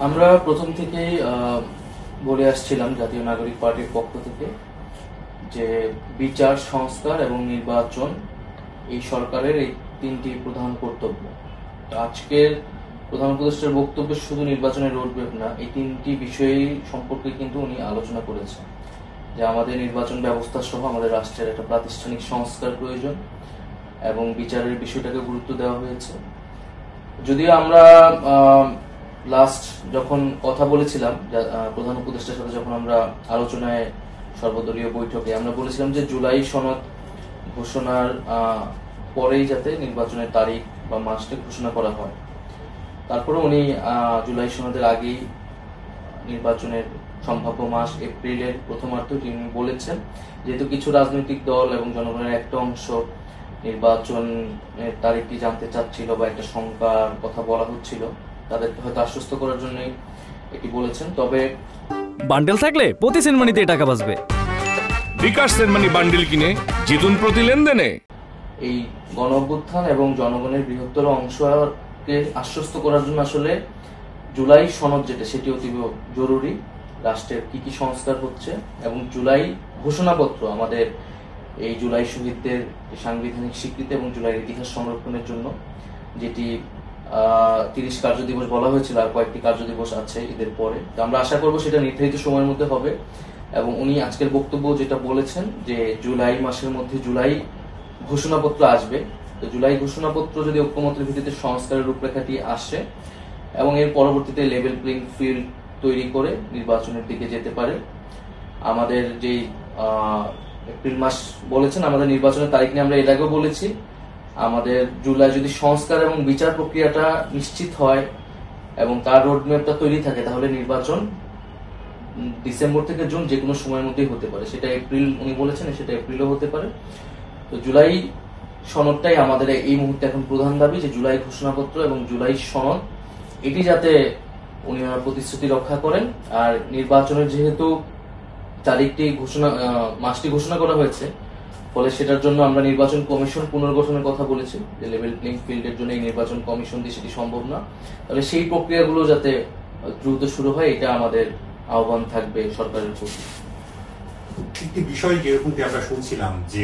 আমরা প্রথম থেকেই বলে আসছিলাম জাতীয় নাগরিক পার্টির পক্ষ থেকে যে বিচার, সংস্কার এবং নির্বাচন এই সরকারের এই তিনটি প্রধান কর্তব্য। তো আজকের প্রধান উপদেষ্টার বক্তব্যে শুধু নির্বাচনের রোডম্যাপ না, এই তিনটি বিষয় সম্পর্কে কিন্তু উনি আলোচনা করেছেন যে আমাদের নির্বাচন ব্যবস্থা সহ আমাদের রাষ্ট্রের একটা প্রাতিষ্ঠানিক সংস্কার প্রয়োজন এবং বিচারের বিষয়টাকে গুরুত্ব দেওয়া হয়েছে। যদিও আমরা লাস্ট যখন কথা বলেছিলাম প্রধান উপদেষ্টার সাথে, যখন আমরা আলোচনায় সর্বদলীয় বৈঠকে আমরা বলেছিলাম যে জুলাই সনদ ঘোষণার পরেই যাতে নির্বাচনের তারিখ বা মাসটা ঘোষণা করা হয়। তারপরে উনি জুলাই সনদের আগেই নির্বাচনের সম্ভাব্য মাস এপ্রিলের প্রথমার্ধে তিনি বলেছেন, যেহেতু কিছু রাজনৈতিক দল এবং জনগণের একটা অংশ নির্বাচনের তারিখটি জানতে চাচ্ছিল বা একটা শঙ্কার কথা বলা হচ্ছিল, তাদেরকে হয়তো আশ্বস্ত করার জন্যই এটি বলেছেন। তবে বান্ডেল থাকলে প্রতি সেনমানিতে টাকা বাঁচবে। বিকাশ সেনমানি বান্ডেল কিনে জিতুন প্রতি লেনদেনে। এই গণ অভ্যুত্থান এবং জনগণের বৃহত্তর অংশকে আশ্বস্ত করার জন্য আসলে জুলাই সনদ যেটা, সেটি অতীব জরুরি। রাষ্ট্রের কি কি সংস্কার হচ্ছে এবং জুলাই ঘোষণাপত্র আমাদের এই জুলাই শহীদদের সাংবিধানিক স্বীকৃতি এবং জুলাইয়ের ইতিহাস সংরক্ষণের জন্য, যেটি 30 কার্যদিবস বলা হয়েছিল, আর কয়েকটি কার্যদিবস আছে ঈদের পরে। তো আমরা আশা করব সেটা নির্ধারিত সময়ের মধ্যে হবে। এবং উনি আজকের বক্তব্য যেটা বলেছেন যে জুলাই মাসের মধ্যে জুলাই ঘোষণাপত্র আসবে। তো জুলাই ঘোষণাপত্র যদি ঐক্যমত্যের ভিত্তিতে সংস্কারের রূপরেখাটি আসে এবং এর পরবর্তীতে লেভেল প্লেইং ফিল্ড তৈরি করে নির্বাচনের দিকে যেতে পারে। আমাদের যে এপ্রিল মাস বলেছেন, আমাদের নির্বাচনের তারিখ নিয়ে আমরা এর আগেও বলেছি, আমাদের জুলাই যদি সংস্কার এবং বিচার প্রক্রিয়াটা নিশ্চিত হয় এবং তার রোডম্যাপটা তৈরি থাকে, তাহলে নির্বাচন ডিসেম্বর থেকে জুন যে কোনো সময়ের মধ্যেই হতে পারে। সেটা এপ্রিল উনি বলেছেন, সেটা এপ্রিলও হতে পারে। তো জুলাই সনদটাই আমাদের এই মুহূর্তে এখন প্রধান দাবি, যে জুলাই ঘোষণাপত্র এবং জুলাই সনদ এটি যাতে উনি প্রতিশ্রুতি রক্ষা করেন। আর নির্বাচনের যেহেতু তারিখটি মাসটি ঘোষণা করা হয়েছে, ফলে সেটার জন্য আমরা নির্বাচন কমিশন পুনর্গঠনের কথা বলেছি, যে লেভেল প্লেইং ফিল্ডের জন্য এই নির্বাচন কমিশন দিয়ে সেটি সম্ভব না। তাহলে সেই প্রক্রিয়াগুলো যাতে দ্রুত শুরু হয়, এটা আমাদের আহ্বান থাকবে সরকারের প্রতি। একটি বিষয় যেরকমটি আমরা শুনছিলাম যে